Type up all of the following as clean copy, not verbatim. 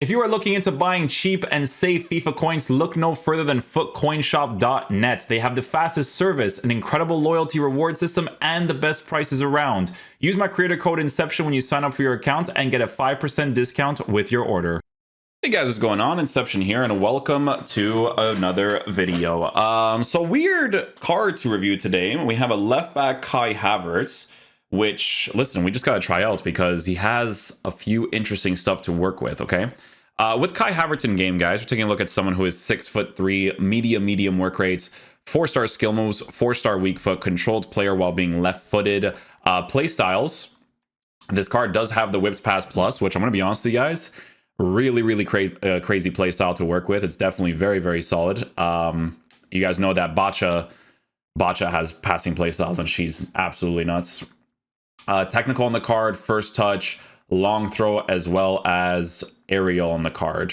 If you are looking into buying cheap and safe FIFA coins, look no further than footcoinshop.net. They have the fastest service, an incredible loyalty reward system, and the best prices around. Use my creator code Inception when you sign up for your account and get a 5% discount with your order. Hey guys, what's going on? Inception here, and welcome to another video. So weird card to review today. We have a left back Kai Havertz, which, listen, we just got to try out because he has a few interesting stuff to work with, okay? With Kai Havertz in game, guys, we're taking a look at someone who is 6'3", medium work rates, 4-star skill moves, 4-star weak foot, controlled player while being left-footed. Play styles. This card does have the Whipped Pass Plus, which I'm going to be honest with you guys, really crazy play style to work with. It's definitely very solid. You guys know that Bacha has passing play styles, and she's absolutely nuts. Technical on the card, first touch, long throw, as well as aerial on the card.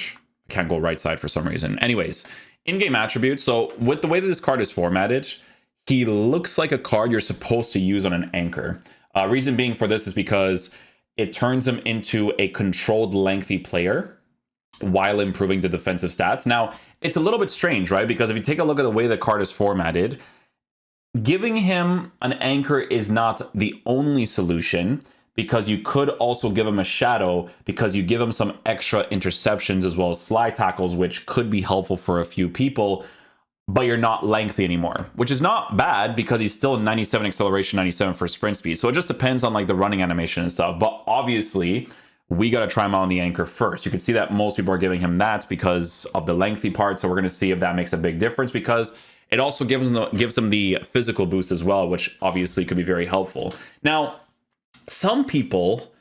I can't go right side for some reason. Anyways, in-game attributes. So with the way that this card is formatted, he looks like a card you're supposed to use on an anchor. Reason being for this is because it turns him into a controlled lengthy player while improving the defensive stats. Now, it's a little bit strange, right? Because if you take a look at the way the card is formatted, giving him an anchor is not the only solution, because you could also give him a shadow, because you give him some extra interceptions as well as slide tackles, which could be helpful for a few people, but you're not lengthy anymore, which is not bad because he's still 97 acceleration, 97 for sprint speed. So it just depends on like the running animation and stuff. But obviously, we got to try him out on the anchor first. You can see that most people are giving him that because of the lengthy part. So we're going to see if that makes a big difference, because it also gives them the physical boost as well, which obviously could be very helpful. Now, some people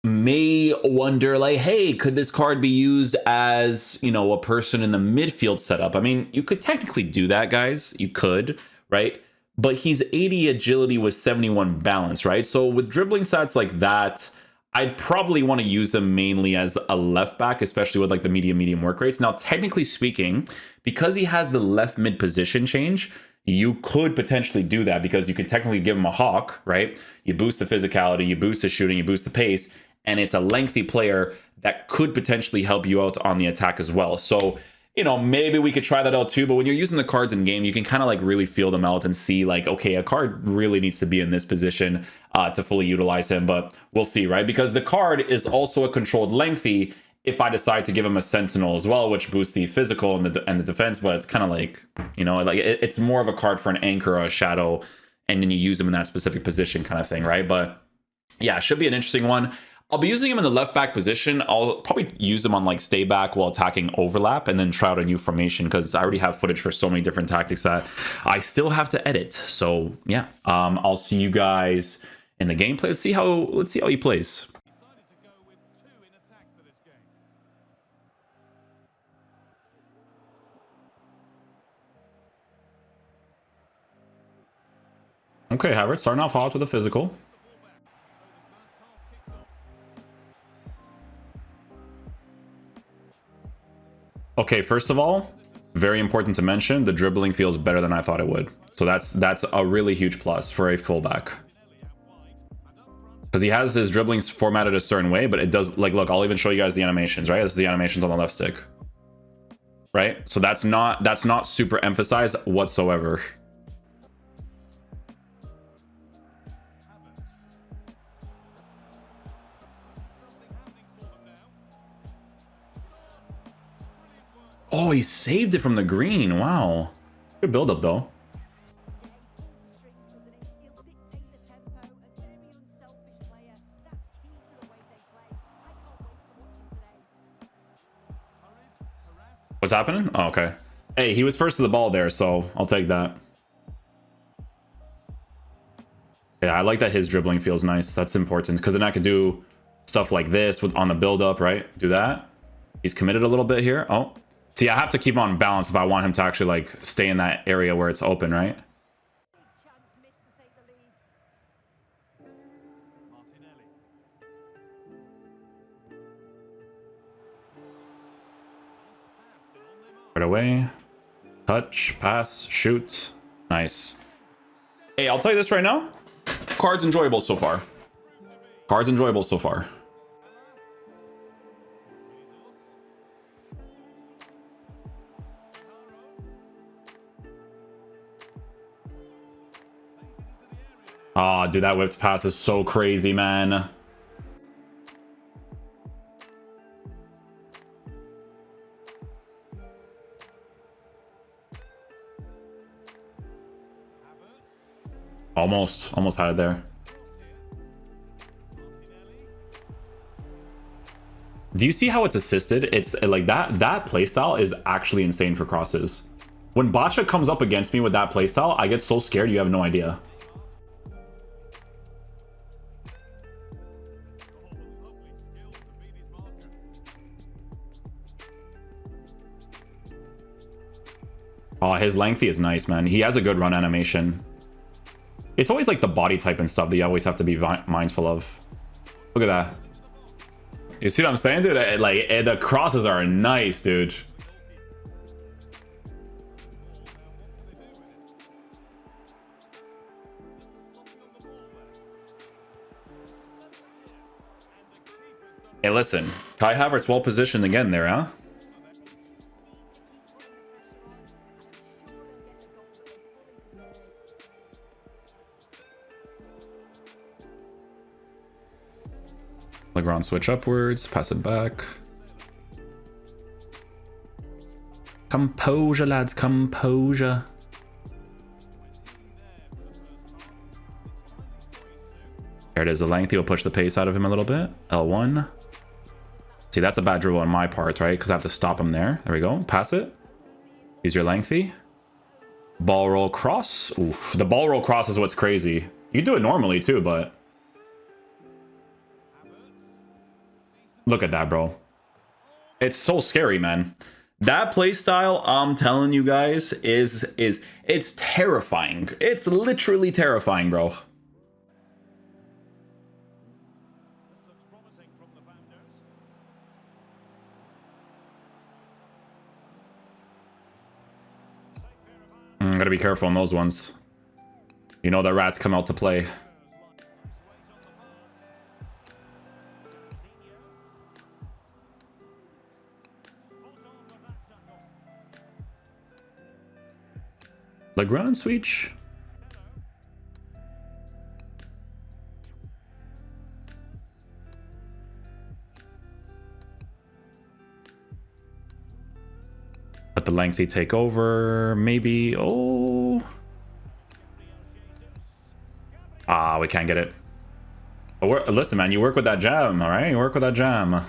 may wonder, like, hey, could this card be used as, you know, a person in the midfield setup? I mean, you could technically do that, guys. You could, right? But he's 80 agility with 71 balance, right? So with dribbling stats like that, I'd probably want to use him mainly as a left back, especially with like the medium work rates. Now, technically speaking, because he has the left mid position change, you could potentially do that, because you could technically give him a hawk, right? You boost the physicality, you boost the shooting, you boost the pace, and it's a lengthy player that could potentially help you out on the attack as well. So, you know, maybe we could try that out too, but when you're using the cards in game, you can kind of like really feel them out and see like, okay, a card really needs to be in this position to fully utilize him, but we'll see, right? Because the card is also a controlled lengthy if I decide to give him a sentinel as well, which boosts the physical and the defense, but it's kind of like, you know, like it's more of a card for an anchor or a shadow, and then you use him in that specific position kind of thing, right? But yeah, should be an interesting one. I'll be using him in the left back position. I'll probably use him on like stay back while attacking overlap, and then try out a new formation, because I already have footage for so many different tactics that I still have to edit. So yeah, I'll see you guys in the gameplay. Let's see how he plays. Okay, Havertz starting off hot with a physical. Okay, first of all, very important to mention, the dribbling feels better than I thought it would. So that's a really huge plus for a fullback. Because he has his dribblings formatted a certain way, but it does, like, look, I'll even show you guys the animations, right? This is the animations on the left stick. Right? So that's not super emphasized whatsoever. Oh, he saved it from the green. Wow. Good build-up, though. What's happening? Oh, okay. Hey, he was first to the ball there, so I'll take that. Yeah, I like that his dribbling feels nice. That's important, because then I could do stuff like this on the build-up, right? Do that. He's committed a little bit here. Oh. See, I have to keep on balance if I want him to actually like stay in that area where it's open, right? Right away. Touch, pass, shoot. Nice. Hey, I'll tell you this right now. Card's enjoyable so far. Card's enjoyable so far. Oh, dude, that whipped pass is so crazy, man. Almost had it there. Do you see how it's assisted? It's like that playstyle is actually insane for crosses. When Bacha comes up against me with that playstyle, I get so scared you have no idea. Oh, his lengthy is nice, man. He has a good run animation. It's always like the body type and stuff that you always have to be mindful of. Look at that. You see what I'm saying, dude? The crosses are nice, dude. Hey, listen. Kai Havertz well positioned again there, huh? Legrand switch upwards, pass it back. Composure, lads, composure. There it is, the lengthy will push the pace out of him a little bit. L1. See, that's a bad dribble on my part, right? Because I have to stop him there. There we go, pass it. Use your lengthy. Ball roll cross. Oof, the ball roll cross is what's crazy. You do it normally too, but... Look at that, bro. It's so scary, man. That playstyle, I'm telling you guys, it's terrifying. It's literally terrifying, bro. Gotta be careful on those ones. You know the rats come out to play. Legrand switch. Let the lengthy take over, maybe. Oh. Ah, we can't get it. But listen, man, you work with that jam, all right? You work with that jam.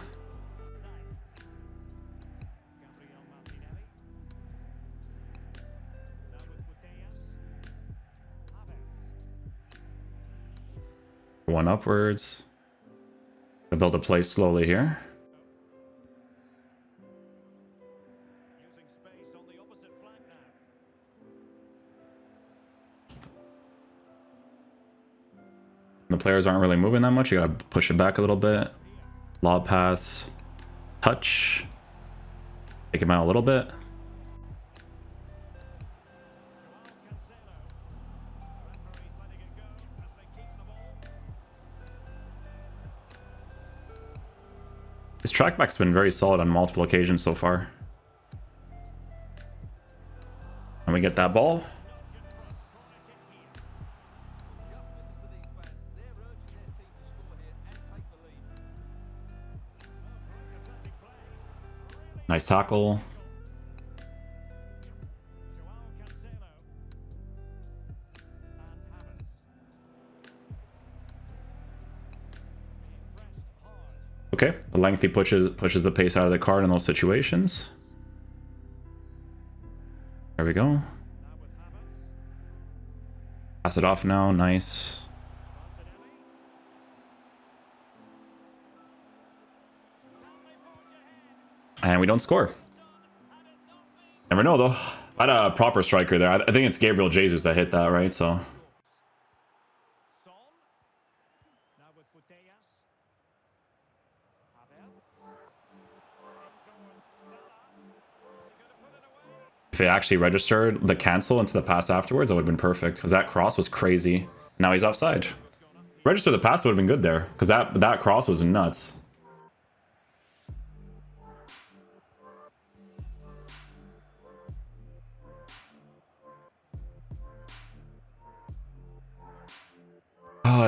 One upwards. To build a play slowly here. The players aren't really moving that much. You gotta push it back a little bit. Lob pass. Touch. Take him out a little bit. His trackback's been very solid on multiple occasions so far. And we get that ball. Nice tackle. Okay, the lengthy pushes the pace out of the card in those situations. There we go. Pass it off now, nice. And we don't score. Never know though. I had a proper striker there. I think it's Gabriel Jesus that hit that, right? So. If it actually registered the cancel into the pass afterwards, that would have been perfect. Because that cross was crazy. Now he's offside. Register the pass would have been good there. Because that cross was nuts.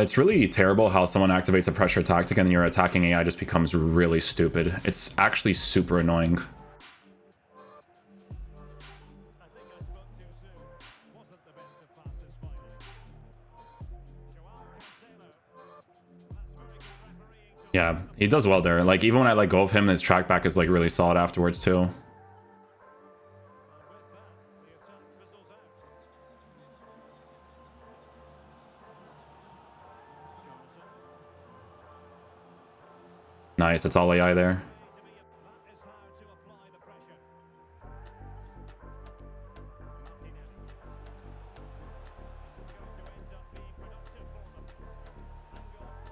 It's really terrible how someone activates a pressure tactic and then your attacking AI just becomes really stupid. It's actually super annoying. Yeah, he does well there. Like, even when I let go of him, his track back is like really solid afterwards too. Nice, it's all AI there.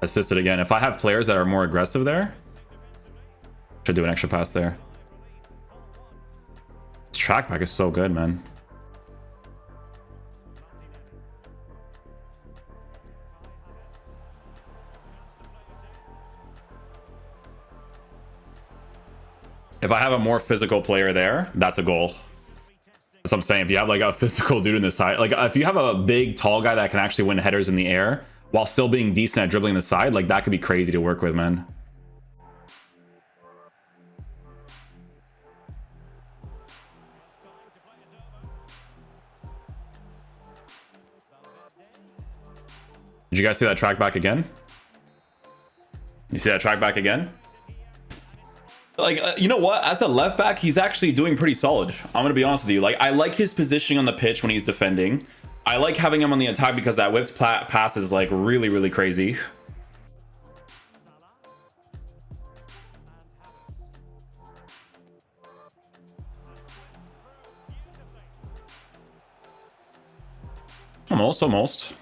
Assisted again. If I have players that are more aggressive there, should do an extra pass there. This track back is so good, man. If I have a more physical player there, that's a goal. That's what I'm saying. If you have like a physical dude in the side, like if you have a big, tall guy that can actually win headers in the air while still being decent at dribbling the side, like that could be crazy to work with, man. Did you guys see that track back again? You see that track back again? Like, you know what? As a left back, he's actually doing pretty solid. I'm going to be honest with you. Like, I like his positioning on the pitch when he's defending. I like having him on the attack because that whipped pass is like really, really crazy. Almost.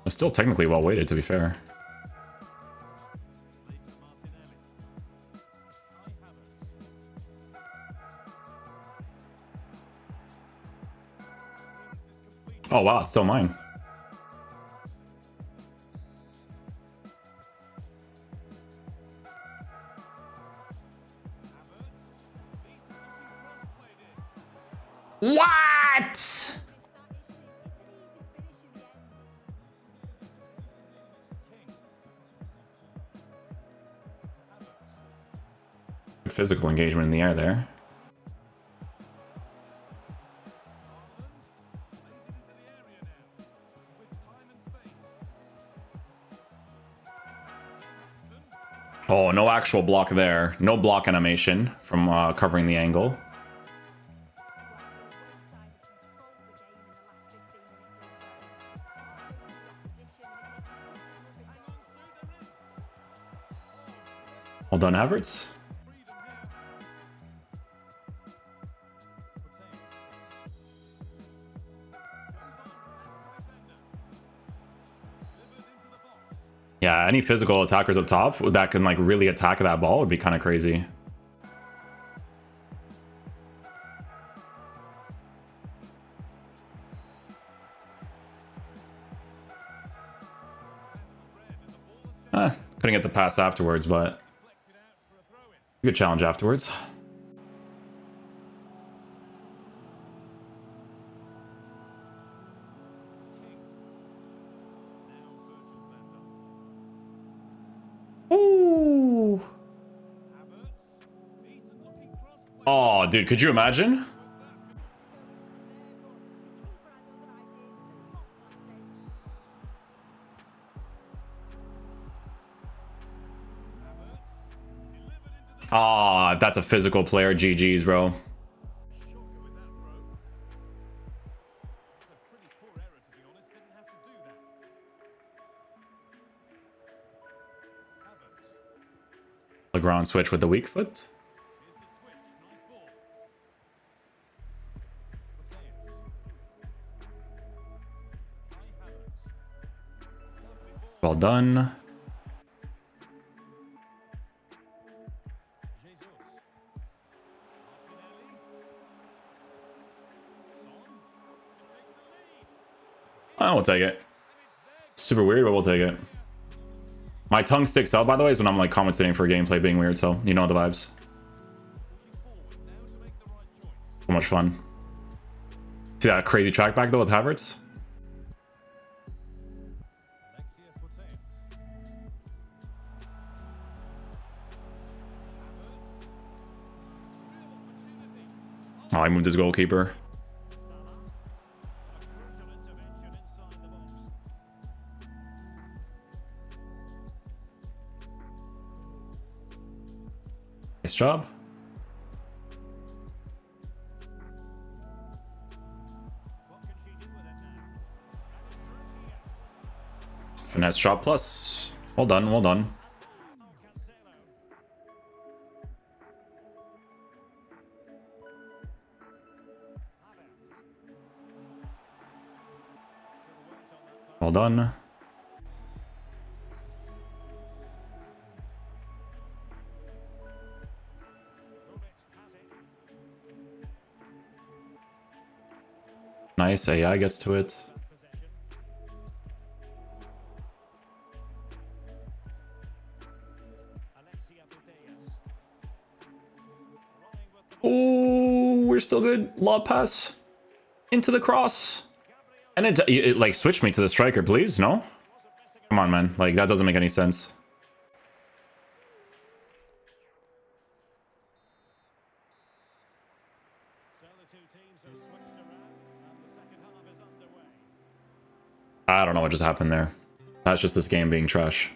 It's still technically well weighted, to be fair. Oh wow, it's still mine. What? Physical engagement in the air there. Oh, no actual block there. No block animation from covering the angle. Well done, HAVERTZ. Yeah, any physical attackers up top that can like really attack that ball would be kind of crazy. Couldn't get the pass afterwards, but good challenge afterwards. Ooh. Oh, dude, could you imagine? Ah, if that's a physical player, GG's, bro. The ground switch with the weak foot. Well done. Oh, we'll take it. Super weird, but we'll take it. My tongue sticks out, by the way, is when I'm like commentating for gameplay being weird, so you know the vibes. So much fun. See that crazy track back though with HAVERTZ? Oh, I moved his goalkeeper. Nice job. Finesse shot plus. Well done, well done. Well done. Nice, AI gets to it. Oh, we're still good. Lob pass into the cross. And it like switched me to the striker, please. No? Come on, man. Like, that doesn't make any sense. I don't know what just happened there. That's just this game being trash.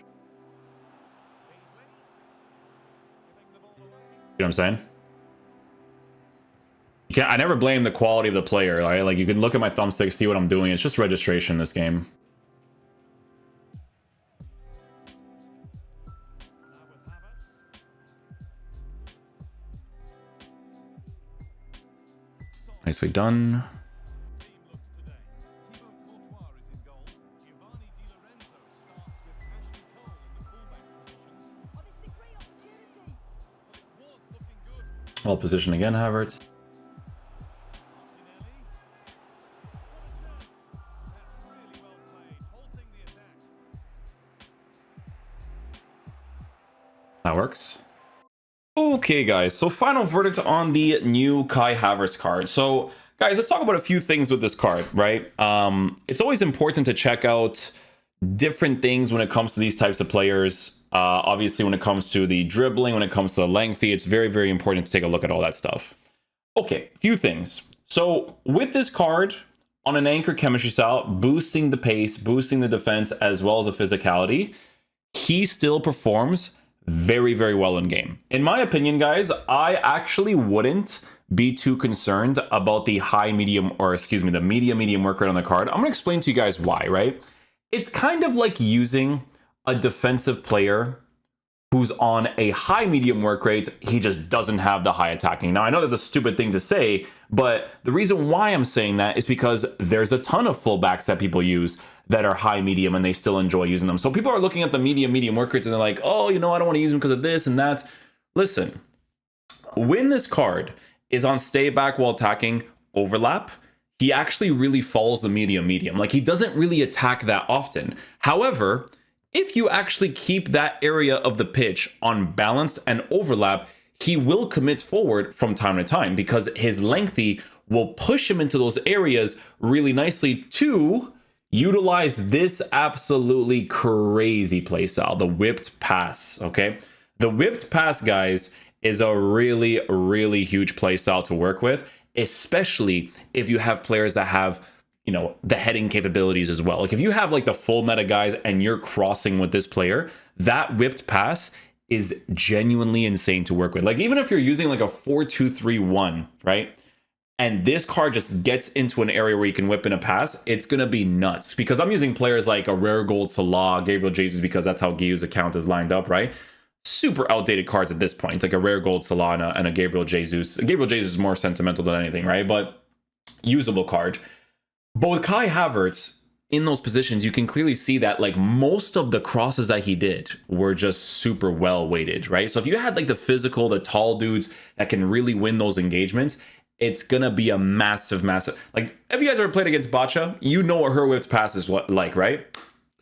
You know what I'm saying? You can't, I never blame the quality of the player, right? Like, you can look at my thumbstick, see what I'm doing. It's just registration in this game. Nicely done. Well positioned again, HAVERTZ. That works. Okay, guys, so final verdict on the new Kai Havertz card. So, guys, let's talk about a few things with this card, right? It's always important to check out different things when it comes to these types of players. Obviously, when it comes to the dribbling, when it comes to the lengthy, it's very, very important to take a look at all that stuff. Okay, few things. So, with this card, on an anchor chemistry style, boosting the pace, boosting the defense, as well as the physicality, he still performs very, very well in game. In my opinion, guys, I actually wouldn't be too concerned about the the medium work rate on the card. I'm gonna explain to you guys why, right? It's kind of like using a defensive player who's on a high medium work rate. He just doesn't have the high attacking. Now, I know that's a stupid thing to say, but the reason why I'm saying that is because there's a ton of fullbacks that people use that are high medium and they still enjoy using them. So people are looking at the medium work rates and they're like, oh, you know, I don't want to use them because of this and that. Listen, when this card is on stay back while attacking overlap, he actually really follows the medium. Like, he doesn't really attack that often. However, if you actually keep that area of the pitch on balance and overlap, he will commit forward from time to time because his lengthy will push him into those areas really nicely to utilize this absolutely crazy playstyle, the whipped pass, okay? The whipped pass, guys, is a really, really huge playstyle to work with, especially if you have players that have, you know, the heading capabilities as well. Like, if you have like the full meta guys and you're crossing with this player, that whipped pass is genuinely insane to work with. Like, even if you're using like a 4-2-3-1, right? And this card just gets into an area where you can whip in a pass, it's going to be nuts. Because I'm using players like a rare gold Salah, Gabriel Jesus, because that's how Giyu's account is lined up, right? Super outdated cards at this point. It's like a rare gold Salah and a Gabriel Jesus. Gabriel Jesus is more sentimental than anything, right? But usable card. But with Kai Havertz, in those positions, you can clearly see that like most of the crosses that he did were just super well weighted, right? So if you had like the physical, the tall dudes that can really win those engagements, it's gonna be a massive, like, have you guys ever played against Bacha? You know what her whipped pass is like, right?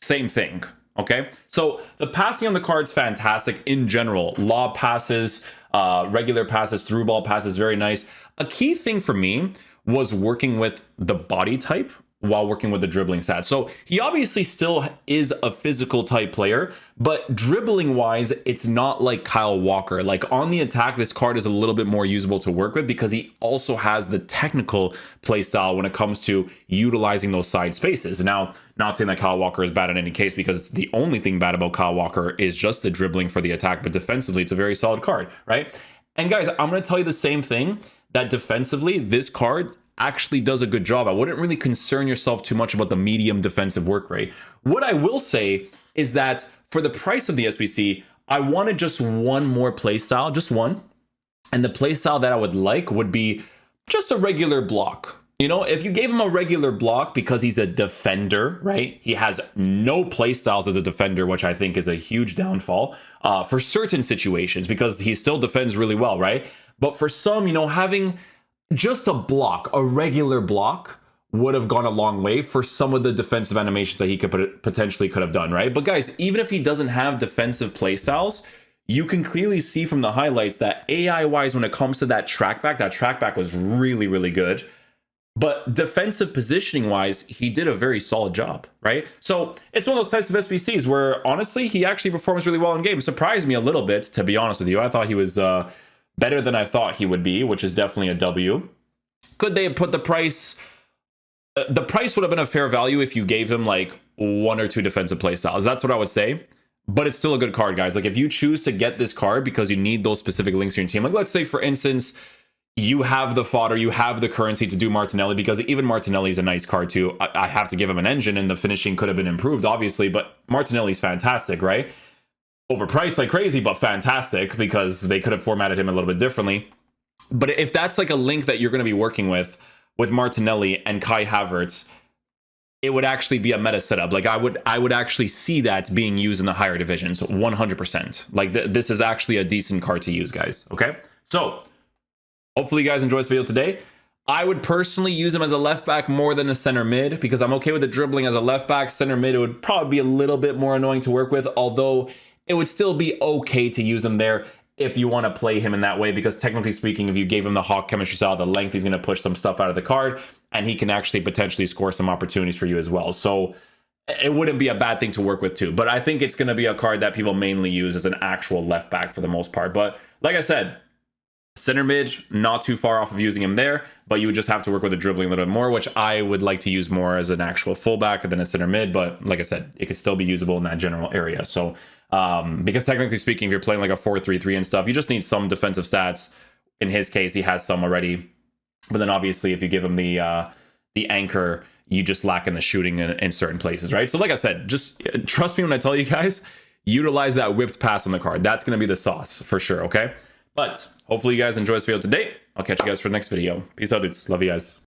Same thing, Okay, so the passing on the card's fantastic in general. Lob passes, regular passes, through ball passes, very nice. A key thing for me was working with the body type while working with the dribbling stats. So he obviously still is a physical type player, but dribbling wise, it's not like Kyle Walker. Like on the attack, this card is a little bit more usable to work with because he also has the technical play style when it comes to utilizing those side spaces. Now, not saying that Kyle Walker is bad in any case, because the only thing bad about Kyle Walker is just the dribbling for the attack, but defensively, it's a very solid card, right? And guys, I'm going to tell you the same thing, that defensively, this card actually does a good job. I wouldn't really concern yourself too much about the medium defensive work rate. What I will say is that for the price of the SBC, I wanted just one more playstyle, just one. And the playstyle that I would like would be just a regular block. You know, if you gave him a regular block because he's a defender, right? He has no playstyles as a defender, which I think is a huge downfall for certain situations because he still defends really well, right? But for some, you know, having just a block, a regular block, would have gone a long way for some of the defensive animations that he could potentially could have done, right? But guys, even if he doesn't have defensive playstyles, you can clearly see from the highlights that AI-wise, when it comes to that trackback was really, really good. But defensive positioning-wise, he did a very solid job, right? So it's one of those types of SBCs where, honestly, he actually performs really well in game. Surprised me a little bit, to be honest with you. I thought he was better than I thought he would be, which is definitely a W. Could they have put the price? The price would have been a fair value if you gave him like one or two defensive playstyles. That's what I would say. But it's still a good card, guys. Like if you choose to get this card because you need those specific links in your team, like let's say, for instance, you have the fodder, you have the currency to do Martinelli, because even Martinelli is a nice card too. I have to give him an engine, and the finishing could have been improved, obviously, but Martinelli's fantastic, right? Overpriced like crazy, but fantastic because they could have formatted him a little bit differently. But if that's like a link that you're going to be working with Martinelli and Kai Havertz, it would actually be a meta setup. Like I would actually see that being used in the higher divisions 100%. Like this is actually a decent card to use, guys. Okay, so hopefully you guys enjoyed this video today. I would personally use him as a left back more than a center mid because I'm okay with the dribbling as a left back. Center mid, it would probably be a little bit more annoying to work with, although it would still be okay to use him there if you want to play him in that way, because technically speaking, if you gave him the Hawk chemistry style, the length, he's going to push some stuff out of the card, and he can actually potentially score some opportunities for you as well. So it wouldn't be a bad thing to work with too. But I think it's going to be a card that people mainly use as an actual left back for the most part. But like I said, center mid, not too far off of using him there, but you would just have to work with the dribbling a little bit more, which I would like to use more as an actual fullback than a center mid. But like I said, it could still be usable in that general area. So because technically speaking, if you're playing like a 4-3-3 and stuff, you just need some defensive stats. In his case, he has some already. But then obviously, if you give him the anchor, you just lack in the shooting in certain places, right? So like I said, just trust me when I tell you guys, utilize that whipped pass on the card. That's going to be the sauce for sure, okay? But hopefully you guys enjoy this video today. I'll catch you guys for the next video. Peace out, dudes. Love you guys.